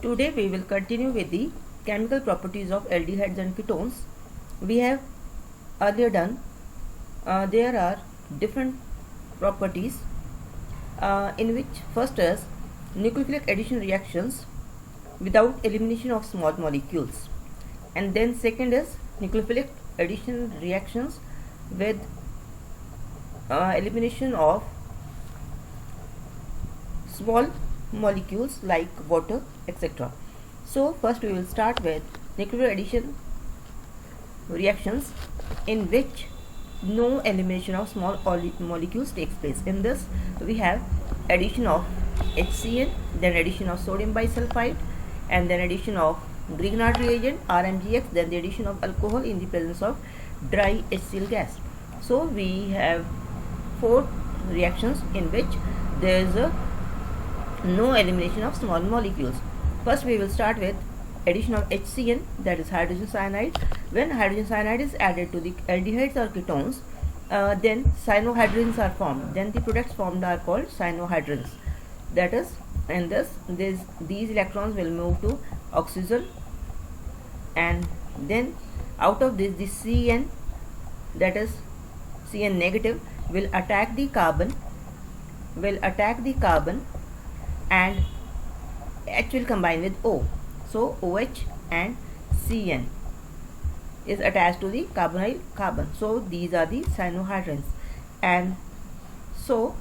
Today we will continue with the chemical properties of aldehydes and ketones. We have earlier done, there are different properties in which first is nucleophilic addition reactions without elimination of small molecules, and then second is nucleophilic addition reactions with elimination of small molecules like water, etc. So first we will start with nucleophilic addition reactions in which no elimination of small molecules takes place. In this we have addition of HCl, then addition of sodium bisulfite, and then addition of Grignard reagent RMGX, then the addition of alcohol in the presence of dry HCl gas. So we have 4 reactions in which there is no elimination of small molecules. First we will start with addition of HCl, that is hydrogen cyanide. When hydrogen cyanide is added to the aldehydes or ketones, then cyanohydrins are formed. Then the products formed are called cyanohydrins. That is, in these electrons will move to oxygen, and then out of this the Cn, that is Cn negative, will attack the carbon and H will combine with O. So OH and Cn is attached to the carbonyl carbon. So these are the cyanohydrins. And so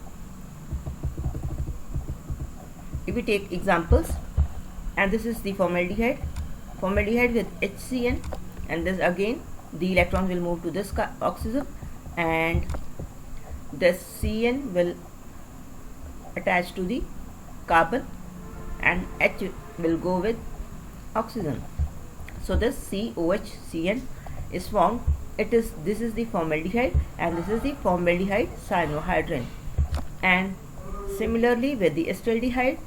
if we take examples, and this is the formaldehyde with HCN, and this again the electrons will move to this oxygen, and this Cn will attach to the carbon and H will go with oxygen. So this COHCN is formed. This is the formaldehyde, and this is the formaldehyde cyanohydrin. And similarly with the acetaldehyde,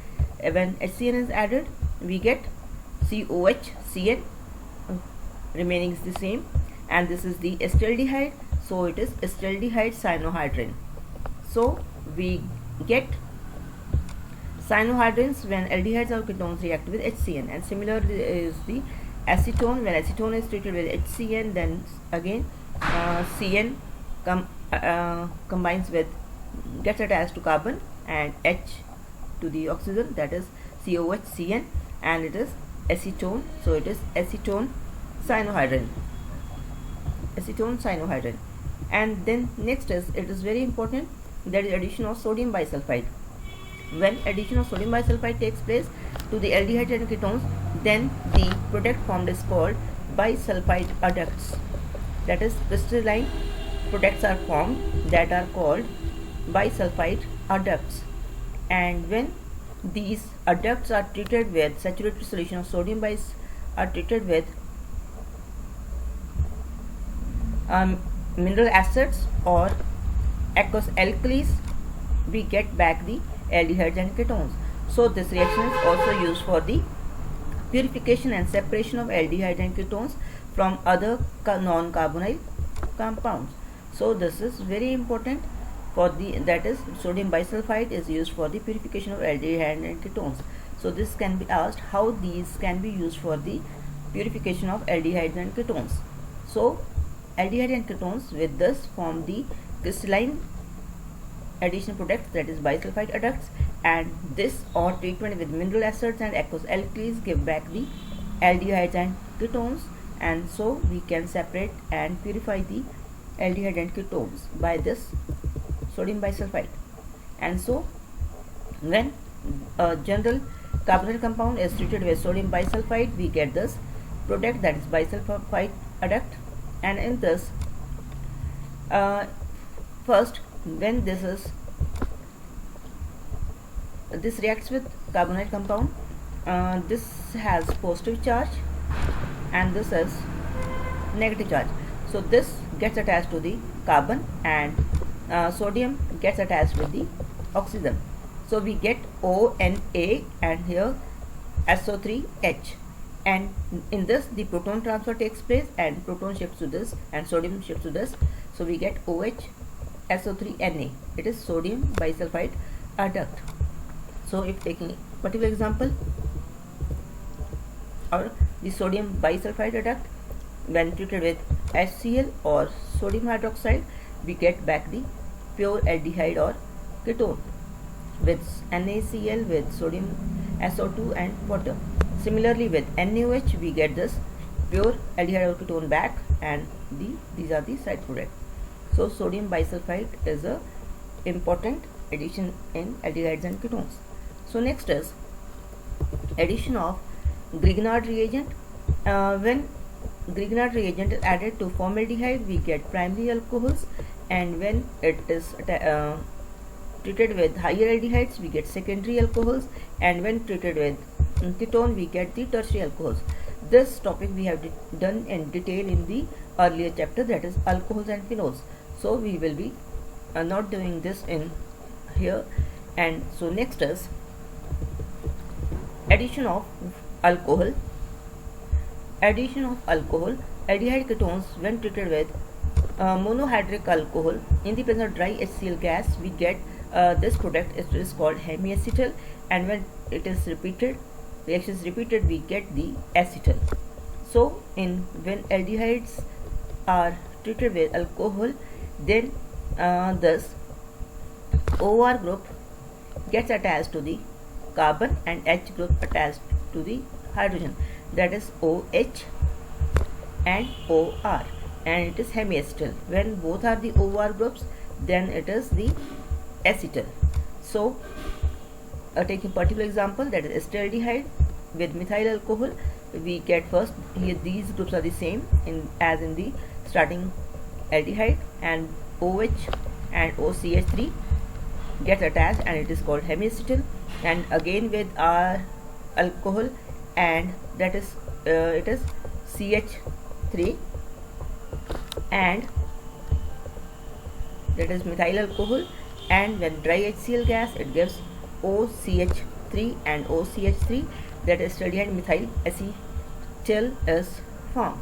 when HCN is added, we get COHCN, remaining is the same, and this is the acetaldehyde, so it is acetaldehyde cyanohydrin. So we get cyanohydrins when aldehydes or ketones react with HCN. And similarly is the acetone. When acetone is treated with HCN, then again Cn gets attached to carbon and H to the oxygen, that is COHCN, and it is acetone, so it is acetone cyanohydrin. And then next is, it is very important, that is addition of sodium bisulfite. When addition of sodium bisulfite takes place to the aldehydes and ketones, then the product formed is called bisulfite adducts. That is, crystalline products are formed that are called bisulfite adducts. And when these adducts are treated with saturated solution of sodium are treated with mineral acids or aqueous alkalis, we get back the aldehydes and ketones. So this reaction is also used for the purification and separation of aldehydes and ketones from other non-carbonyl compounds. So this is very important for the, that is, sodium bisulfite is used for the purification of aldehydes and ketones. So this can be asked, how these can be used for the purification of aldehydes and ketones. So aldehyde and ketones with this form the crystalline addition products, that is bisulfite adducts, and this or treatment with mineral acids and aqueous alkalis give back the aldehydes and ketones, and so we can separate and purify the aldehyde and ketones by this sodium bisulfite. And so when a general carbonyl compound is treated with sodium bisulfite, we get this product, that is bisulfite adduct. And in this, first, when this reacts with carbonyl compound, this has positive charge and this has negative charge. So this gets attached to the carbon, and sodium gets attached with the oxygen. So we get ONA and here SO3H. And in this the proton transfer takes place, and proton shifts to this and sodium shifts to this. So we get OH SO3Na. It is sodium bisulfite adduct. So if taking particular example, or the sodium bisulfite product. When treated with HCl or sodium hydroxide, we get back the pure aldehyde or ketone. With NaCl with sodium SO2 and water. Similarly with NaOH we get this pure aldehyde or ketone back, and these are the side products. So sodium bisulfite is a important addition in aldehydes and ketones. So next is addition of Grignard reagent. When Grignard reagent is added to formaldehyde, we get primary alcohols, and when it is treated with higher aldehydes, we get secondary alcohols, and when treated with ketone, we get the tertiary alcohols. This topic we have done in detail in the earlier chapter, that is alcohols and phenols. So we will be not doing this in here. And so next is addition of alcohol. Addition of alcohol, aldehyde ketones when treated with monohydric alcohol in the presence of dry HCl gas, we get this product. It is called hemiacetal, and when it is repeated, reaction is repeated, we get the acetal. So when aldehydes are treated with alcohol, then this OR group gets attached to the carbon and H group attached to the hydrogen, that is OH and OR, and it is hemiacetal. When both are the OR groups, then it is the acetal. So taking particular example, that is acetaldehyde with methyl alcohol, we get first here these groups are the same as in the starting aldehyde, and OH and OCH3 gets attached and it is called hemiacetal. And again with our alcohol, and that is it is CH3, and that is methyl alcohol, and when dry HCl gas, it gives OCH3 and OCH3, that is acetaldehyde methyl acetal is formed.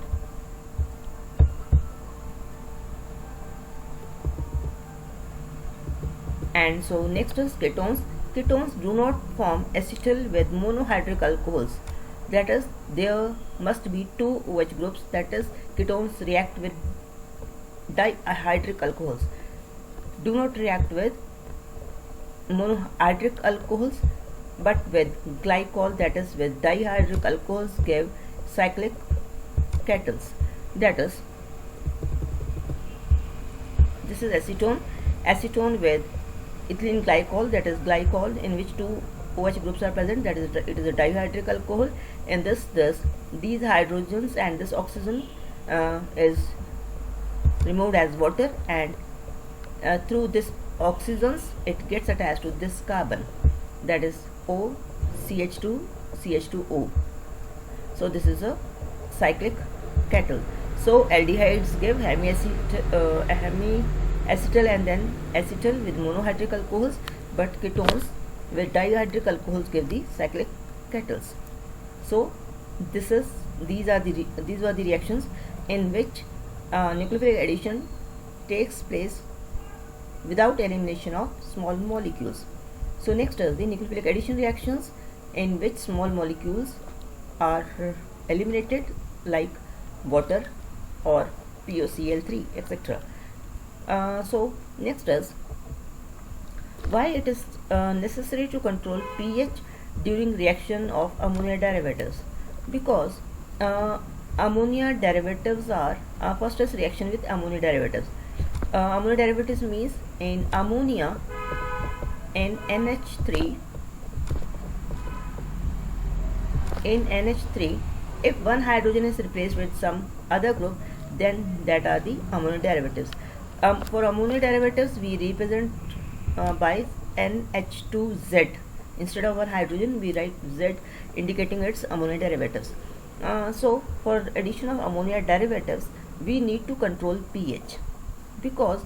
And so next is ketones. Ketones do not form acetal with monohydric alcohols, that is there must be two OH groups, that is ketones react with dihydric alcohols, do not react with monohydric alcohols, but with glycol, that is with dihydric alcohols, give cyclic kettles. That is, this is acetone with ethylene glycol, that is glycol in which two OH groups are present, that is it is a dihydric alcohol. In these hydrogens and this oxygen is removed as water, and through this oxygens it gets attached to this carbon, that is OCH2 CH2O. So this is a cyclic kettle. So aldehydes give hemiacetal and then acetal with monohydric alcohols, but ketones with dihydric alcohols give the cyclic kettles. So these were the reactions in which nucleophilic addition takes place without elimination of small molecules. So next is the nucleophilic addition reactions in which small molecules are eliminated, like water or POCl3, etc. So next is why it is necessary to control pH during reaction of ammonia derivatives. Because ammonia derivatives are first is reaction with ammonia derivatives. Ammonia derivatives means in ammonia in NH3, if one hydrogen is replaced with some other group, then that are the ammonia derivatives. For ammonia derivatives we represent by NH2Z. Instead of one hydrogen we write Z, indicating its ammonia derivatives. So for addition of ammonia derivatives we need to control pH, because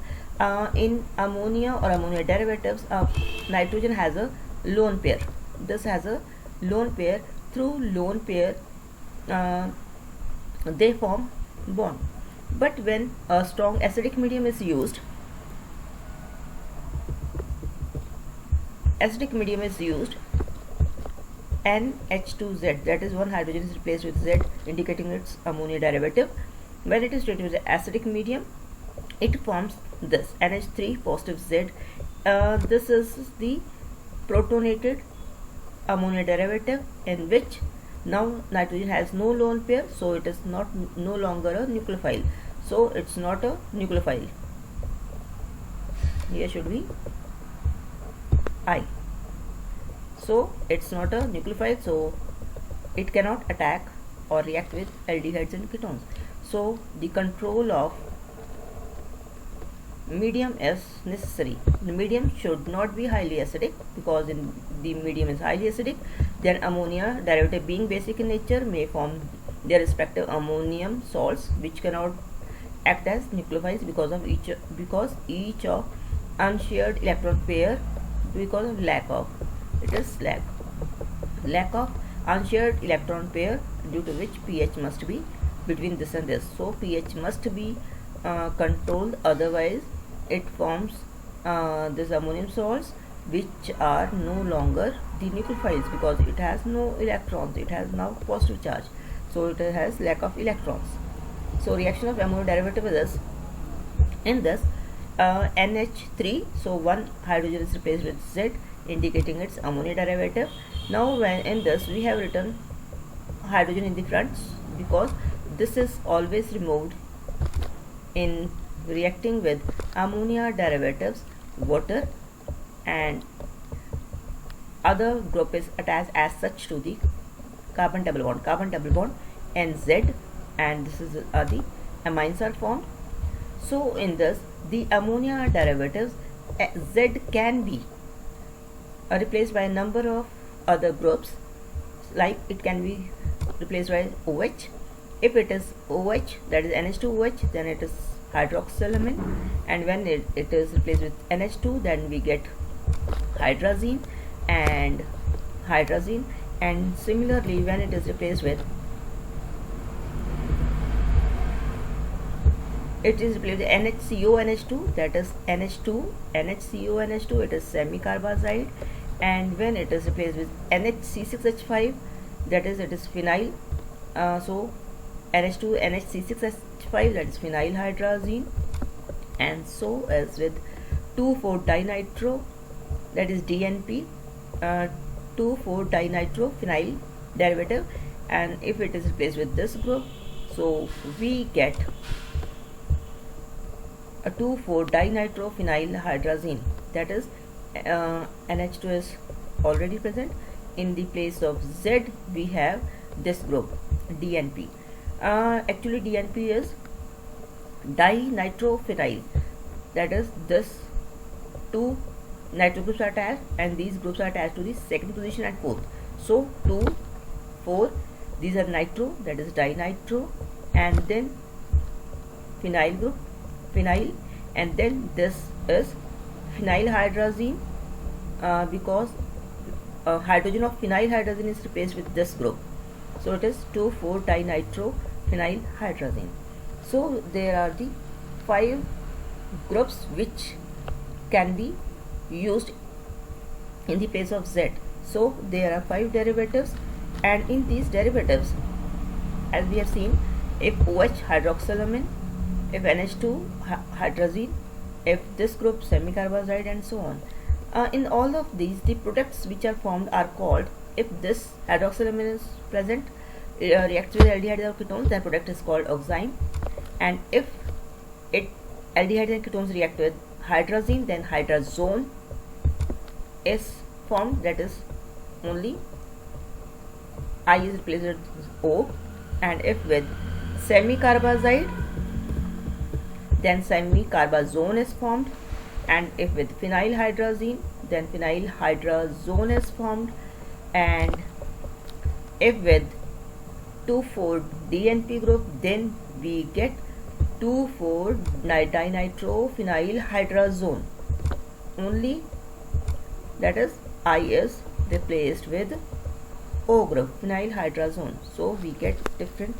in ammonia or ammonia derivatives nitrogen has a lone pair. This has a lone pair. Through lone pair they form bond. But when a strong acidic medium is used, NH2Z, that is one hydrogen is replaced with Z, indicating its ammonia derivative. When it is treated with acidic medium, it forms this NH3 positive Z. This is the protonated ammonia derivative, in which now nitrogen has no lone pair, so it is no longer a nucleophile. So it's not a nucleophile. Here should be I. So it's not a nucleophile, so it cannot attack or react with aldehydes and ketones. So the control of medium is necessary. The medium should not be highly acidic, because in the medium is highly acidic, then ammonia derivative, being basic in nature, may form their respective ammonium salts, which cannot act as nucleophiles because each of unshared electron pair, because of lack of unshared electron pair, due to which pH must be between this and this. So pH must be controlled, otherwise it forms these ammonium salts, which are no longer the nucleophiles, because it has no electrons, it has now positive charge, so it has lack of electrons. So reaction of ammonia derivative is in this NH3, so one hydrogen is replaced with Z, indicating its ammonia derivative. Now when in this we have written hydrogen in the front, because this is always removed in reacting with ammonia derivatives, water, and other group is attached as such to the carbon double bond and Z, and this is the amines are formed. So in this, the ammonia derivatives Z can be replaced by a number of other groups, like it can be replaced by OH. If it is OH, that is NH2OH, then it is hydroxylamine, and when it is replaced with NH2, then we get hydrazine, and similarly when it is replaced with NHCONH2, that is NHCONH2, it is semicarbazide, and when it is replaced with NHC6H5, that is it is phenyl, so NH2 NHC6H5, that is phenyl hydrazine, and so as with 2,4-dinitro, that is DNP, 2,4-dinitro phenyl derivative, and if it is replaced with this group, so we get a 2,4-dinitrophenyl hydrazine, that is NH2 is already present. In the place of Z we have this group DNP. Actually DNP is dinitrophenyl, that is this two nitro groups are attached, and these groups are attached to the second position and fourth. So 2, 4, these are nitro, that is dinitro, and then phenyl group, phenyl, and then this is phenyl hydrazine, because hydrogen of phenyl hydrazine is replaced with this group, so it is 2,4-dinitro phenyl hydrazine. So there are the 5 groups which can be used in the place of Z. So there are 5 derivatives, and in these derivatives, as we have seen, if OH hydroxylamine, if NH2 hydrazine, if this group semicarbazide, and so on. In all of these, the products which are formed are called, if this hydroxylamine is present, reacts with aldehydes or ketones, then product is called oxime, and if aldehydes and ketones react with hydrazine, then hydrazone is formed, that is only I is replaced with O, and if with semicarbazide, then semicarbazone is formed, and if with phenyl hydrazine, then phenyl hydrazone is formed, and if with 2,4-DNP group, then we get 2,4-dinitrophenyl hydrazone only, that is I is replaced with O group, phenyl hydrazone. So we get different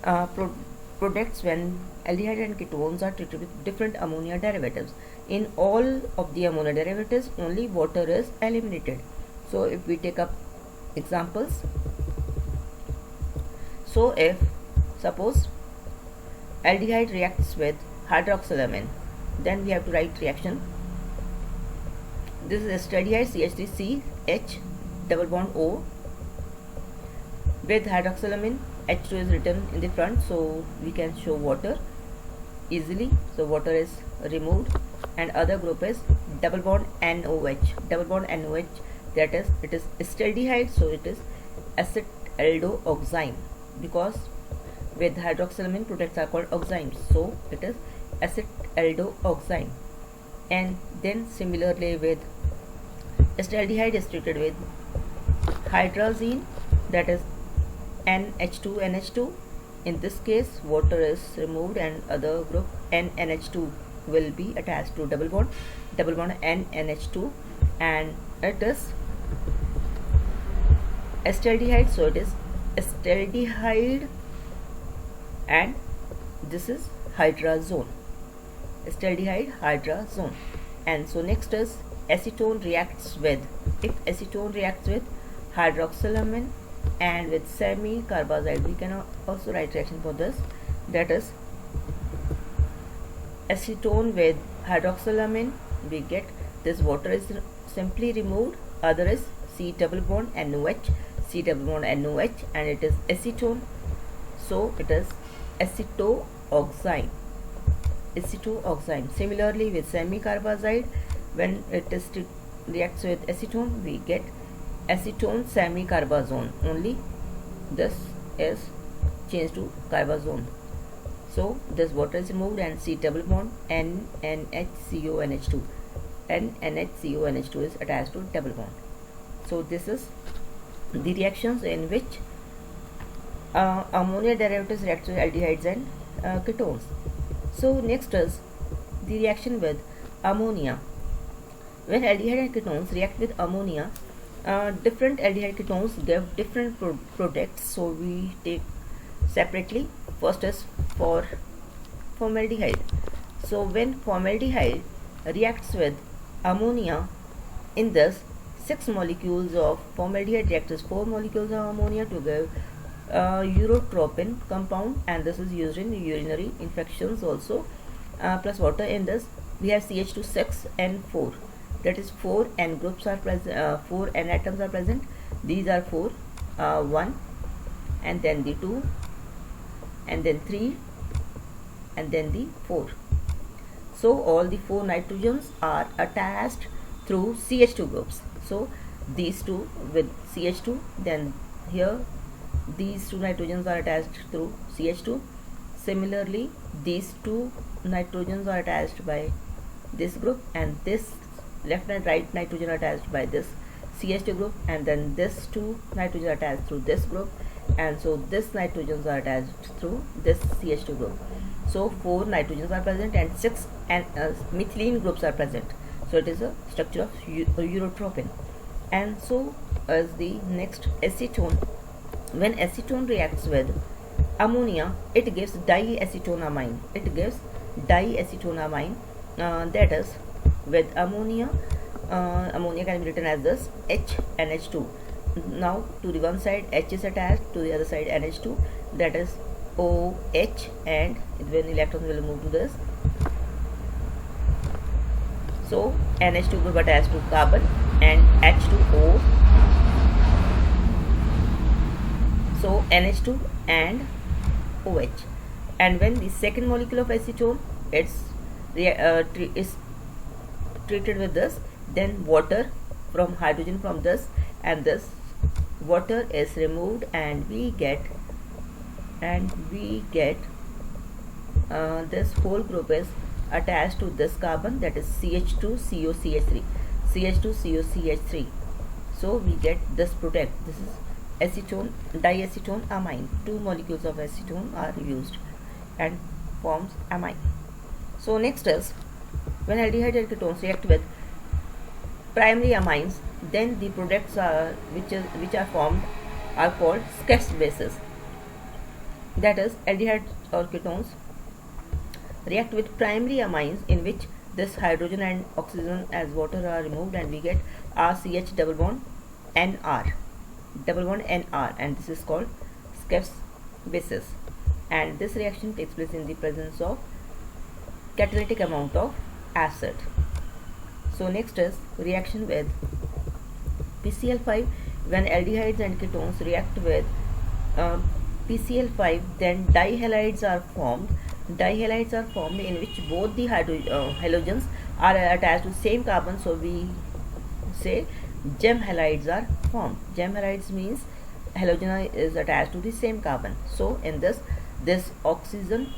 products when aldehyde and ketones are treated with different ammonia derivatives. In all of the ammonia derivatives, only water is eliminated. So if we take up examples, so if suppose aldehyde reacts with hydroxylamine, then we have to write reaction. This is acetaldehyde CH3CH double bond O with hydroxylamine. H2 is written in the front, so we can show water easily. So water is removed, and other group is double bond NOH. Double bond NOH, that is, it is acetaldehyde, so it is acetaldooxime, because with hydroxylamine products are called oximes, so it is acetaldooxime. And then similarly with acetaldehyde is treated with hydrazine, that is NH2NH2. In this case, water is removed and other group NNH2 will be attached to double bond NNH2, and it is acetaldehyde, so it is acetaldehyde, and this is hydrazone, acetaldehyde hydrazone. And so next is acetone reacts with, if acetone reacts with hydroxylamine and with semi-carbazide, we can also write reaction for this, that is acetone with hydroxylamine, we get this water is simply removed, other is C double bond NOH, C double bond NOH, and it is acetone, so it is acetooxime. Similarly with semi-carbazide, when it is reacts with acetone, we get acetone semi-carbazone, only this is changed to carbazone. So this water is removed and C double bond NNHCONH2. NNHCONH2 is attached to double bond. So this is the reactions in which ammonia derivatives react with aldehydes and ketones. So next is the reaction with ammonia. When aldehyde and ketones react with ammonia, different aldehyde ketones give different products, so we take separately. First is for formaldehyde. So when formaldehyde reacts with ammonia, in this 6 molecules of formaldehyde react with 4 molecules of ammonia to give urotropin compound, and this is used in urinary infections also, plus water. In this we have CH2 and 4, that is 4 N groups are present, 4 N atoms are present. These are 4, 1 and then the 2 and then 3 and then the 4. So all the 4 nitrogens are attached through CH2 groups. So these two with CH2, then here these 2 nitrogens are attached through CH2. Similarly, these 2 nitrogens are attached by this group, and this left and right nitrogen are attached by this CH2 group, and then this 2 nitrogen are attached through this group, and so this nitrogens are attached through this CH2 group. So 4 nitrogens are present and 6 methylene groups are present. So it is a structure of urotropin. And so as the next acetone, when acetone reacts with ammonia, it gives diacetonamine. That is, with ammonia, ammonia can be written as this HNH2. Now to the one side H is attached, to the other side NH2, that is OH, and when electrons will move to this, so NH2 group attached to carbon and H2O, so NH2 and OH. And when the second molecule of acetone is treated with this, then water from hydrogen from this, and this water is removed, and we get this whole group is attached to this carbon, that is CH2COCH3. So we get this product. This is acetone, diacetone amine. 2 molecules of acetone are used and forms amine. So next is, when aldehyde and ketones react with primary amines, then the products are which are formed are called Skeps bases. That is, aldehydes or ketones react with primary amines, in which this hydrogen and oxygen as water are removed, and we get RCH double bond NR, double bond NR, and this is called Schiff's basis, and this reaction takes place in the presence of catalytic amount of acid. So next is reaction with PCl5. When aldehydes and ketones react with PCl5, then dihalides are formed. Dihalides are formed in which both the halogens are attached to same carbon, so we say gem halides are formed. Gem halides means halogen is attached to the same carbon. So in this oxygen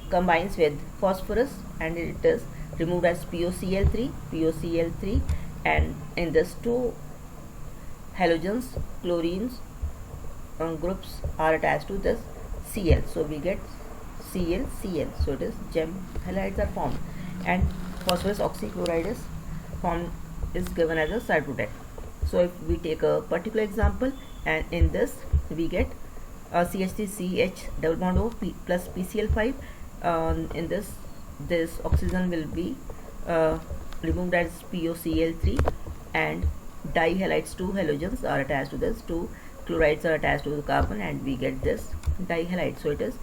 combines with phosphorus and it is removed as POCl3, and in this two halogens, chlorines groups are attached to this Cl, so we get Cl. So it is gem halides are formed, and phosphorus oxychloride is formed, is given as a side product. So if we take a particular example, and in this we get CH3CH double bond O plus PCl5. In this oxygen will be removed as POCl3, and dihalides, two halogens are attached to this, two chlorides are attached to the carbon, and we get this dihalide. So it is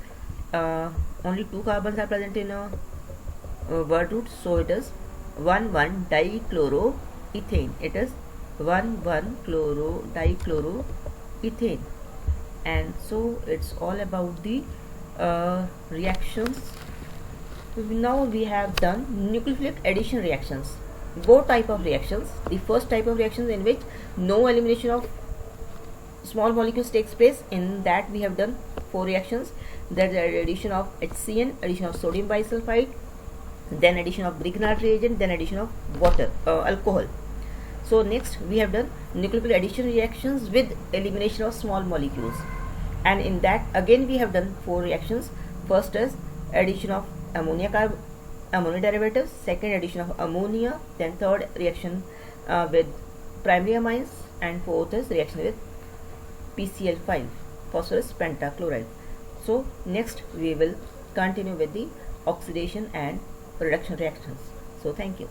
only two carbons are present in a word root, so it is 1,1 dichloroethane. It is 1,1 dichloroethane. And so it's all about the reactions. Now we have done nucleophilic addition reactions. Both type of reactions. The first type of reactions in which no elimination of small molecules takes place. In that we have done 4 reactions. There is addition of HCN, addition of sodium bisulfite, then addition of Grignard reagent, then addition of water, alcohol. So next we have done nucleophilic addition reactions with elimination of small molecules, and in that again we have done 4 reactions. First is addition of ammonia derivatives, second addition of ammonia, then third reaction with primary amines, and fourth is reaction with PCl5, phosphorus pentachloride. So next we will continue with the oxidation and reduction reactions. So thank you.